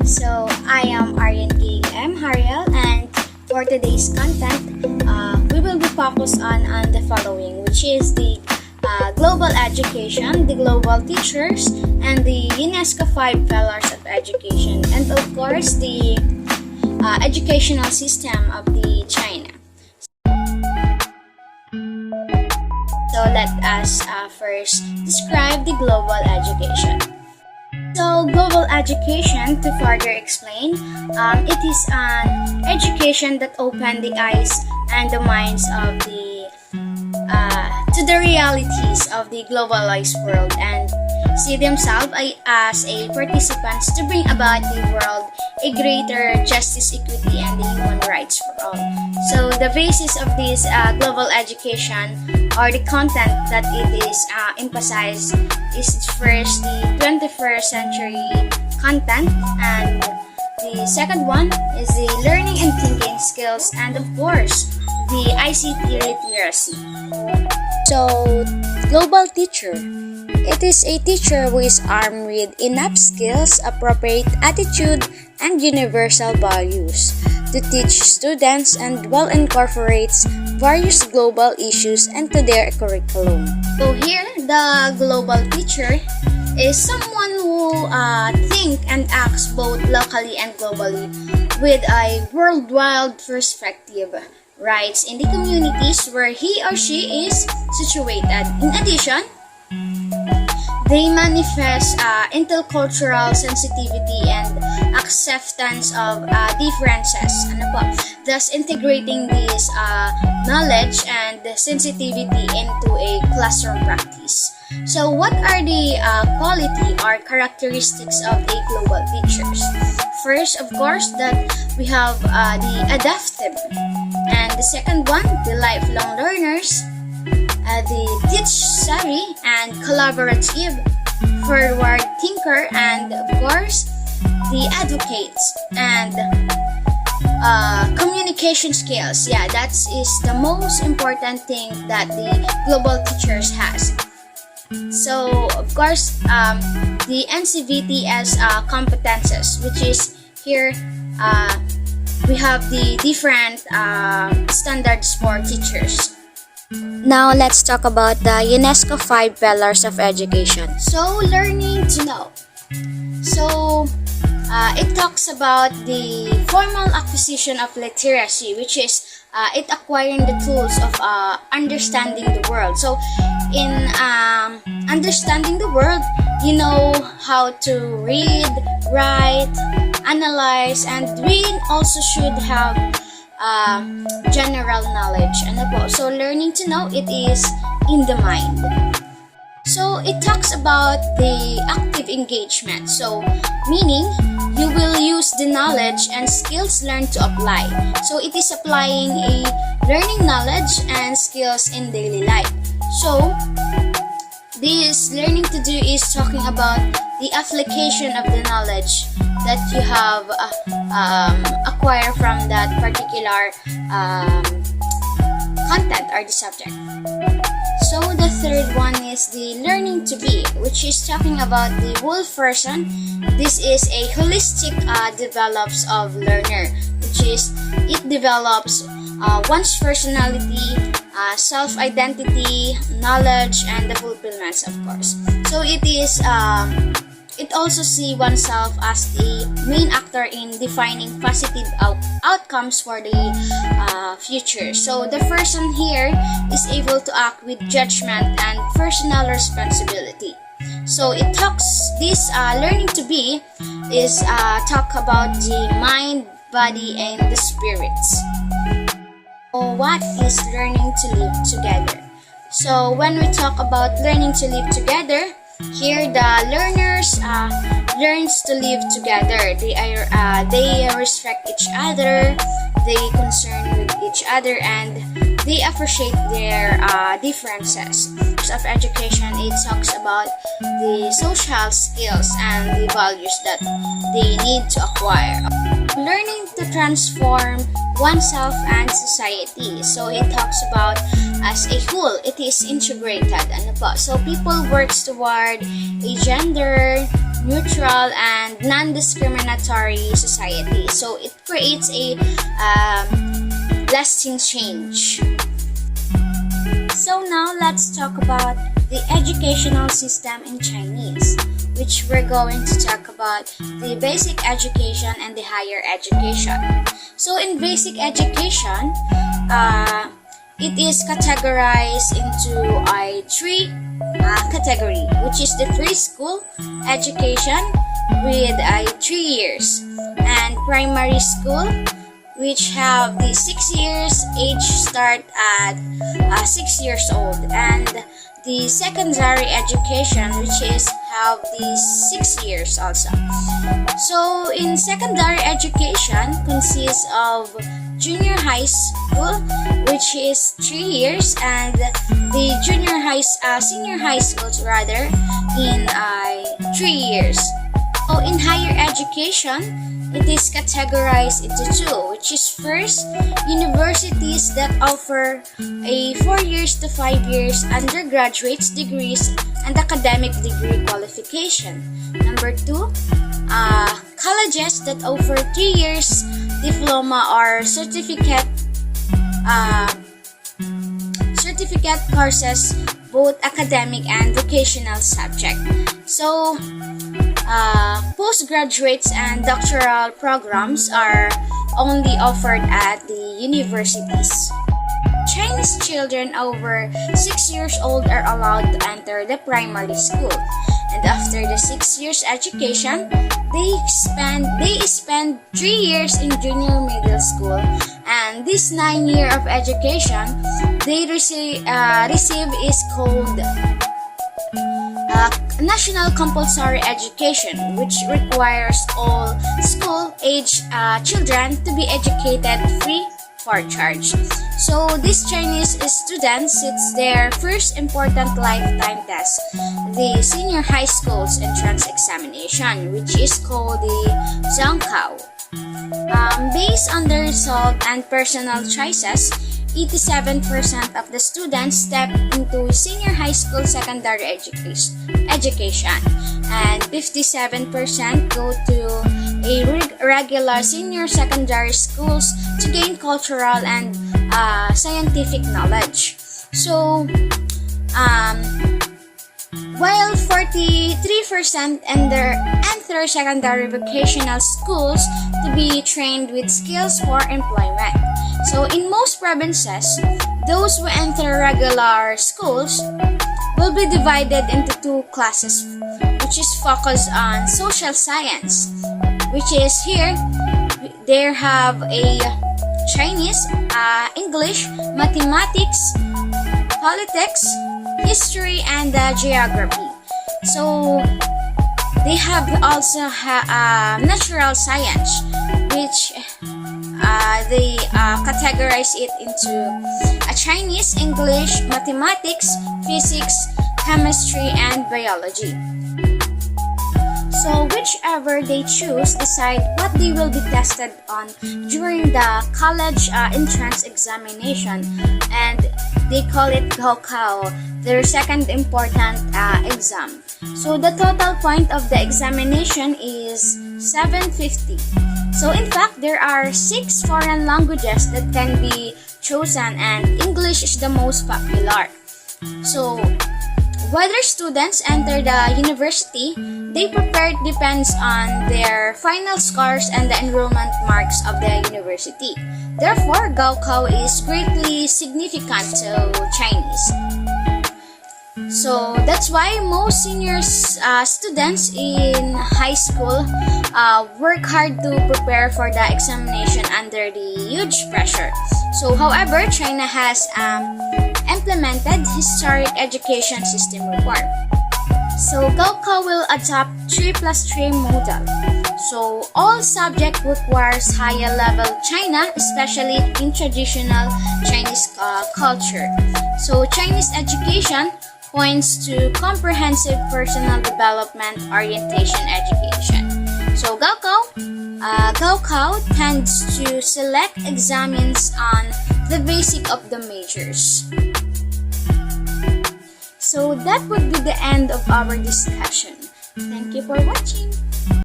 So I am Arianne Jariel, and for today's content, we will be focused on the following, which is the global education, the global teachers, and the UNESCO 5 pillars of education, and of course the educational system of the China. So let us first describe the global education. So global education, to further explain, it is an education that opened the eyes and the minds of the to the realities of the globalized world and see themselves as a participants to bring about the world a greater justice, equity, and the human rights for all. So the basis of this global education or the content that it is emphasized is first the 21st century content, and the second one is the learning and thinking skills, and of course the ICT literacy. So, global teacher. It is a teacher who is armed with enough skills, appropriate attitude, and universal values to teach students and well incorporates various global issues into their curriculum. So here, the global teacher is someone who think and acts both locally and globally with a worldwide perspective, rights in the communities where he or she is situated. In addition, they manifest intercultural sensitivity and acceptance of differences, thus integrating this knowledge and sensitivity into a classroom practice. So what are the quality or characteristics of a global teachers? First, of course, that we have the adaptive, and the second one, the lifelong learners, the teach savvy and collaborative, forward thinker, and of course the advocates and communication skills. Yeah, that is the most important thing that the global teachers has. So of course the NCVTS competences, which is here we have the different standards for teachers. Now let's talk about the UNESCO 5 pillars of education. So learning to know. So it talks about the formal acquisition of literacy, which is it acquiring the tools of understanding the world. So in understanding the world, you know how to read, write, analyze, and we also should have general knowledge and above. So learning to know, it is in the mind. So it talks about the active engagement. So meaning you will use the knowledge and skills learned to apply. So it is applying a learning knowledge and skills in daily life. So this learning to do is talking about the application of the knowledge that you have acquired from that particular content or the subject. So the third one is the learning to be, which is talking about the whole person. This is a holistic develops of learner, which is it develops one's personality, self-identity, knowledge, and the fulfillments, of course. So it is it also see oneself as the main actor in defining positive outcomes for the future. So the person here is able to act with judgment and personal responsibility. So it talks this learning to be is talk about the mind, body, and the spirits. So what is learning to live together? So when we talk about learning to live together, here the learners learns to live together. They respect each other, they concern with each other, and they appreciate their differences. Of education, it talks about the social skills and the values that they need to acquire. Learning to transform oneself and society. So it talks about as a whole, it is integrated and above. So people works toward a gender neutral, and non-discriminatory society. So it creates a lasting change. So now let's talk about the educational system in Chinese, which we're going to talk about the basic education and the higher education. So in basic education, it is categorized into a three category, which is the preschool education with 3 years, and primary school, which have the 6 years age start at 6 years old, and the secondary education, which is have the 6 years also. So in secondary education consists of junior high school, which is 3 years, and the senior high schools rather in 3 years. So in higher education, it is categorized into two, which is first, universities that offer a 4 years to 5 years undergraduate degrees and academic degree qualification. Number two, colleges that offer 3 years diploma or certificate courses, both academic and vocational subject. So postgraduates and doctoral programs are only offered at the universities. Chinese children over 6 years old are allowed to enter the primary school, and after the 6 years education, they spend 3 years in junior middle school, and this 9 year of education they receive is called National Compulsory Education, which requires all school-age children to be educated free for charge. So these Chinese students sits their first important lifetime test, the senior high school's entrance examination, which is called the Zhangkao. Based on the result and personal choices, 87% of the students step into senior high school secondary education, and 57% go to a regular senior secondary schools to gain cultural and scientific knowledge. So, while 43% enter secondary vocational schools to be trained with skills for employment. So in most provinces, those who enter regular schools will be divided into two classes, which is focused on social science, which is here they have a Chinese, English, mathematics, politics, history, and geography. So they have also natural science, which they categorize it into a Chinese, English, mathematics, physics, chemistry, and biology. So whichever they choose, decide what they will be tested on during the college entrance examination, and they call it Gaokao, their second important exam. So the total point of the examination is 750. So in fact, there are 6 foreign languages that can be chosen, and English is the most popular. So whether students enter the university, they prepare depends on their final scores and the enrollment marks of the university. Therefore, Gaokao is greatly significant to Chinese. So that's why most senior students in high school work hard to prepare for the examination under the huge pressure. So however, China has implemented historic education system reform. So Gaokao will adopt 3+3 model. So all subject requires higher level China, especially in traditional Chinese culture. So Chinese education points to comprehensive personal development orientation education. So Gaokao tends to select examines on the basic of the majors. So that would be the end of our discussion. Thank you for watching.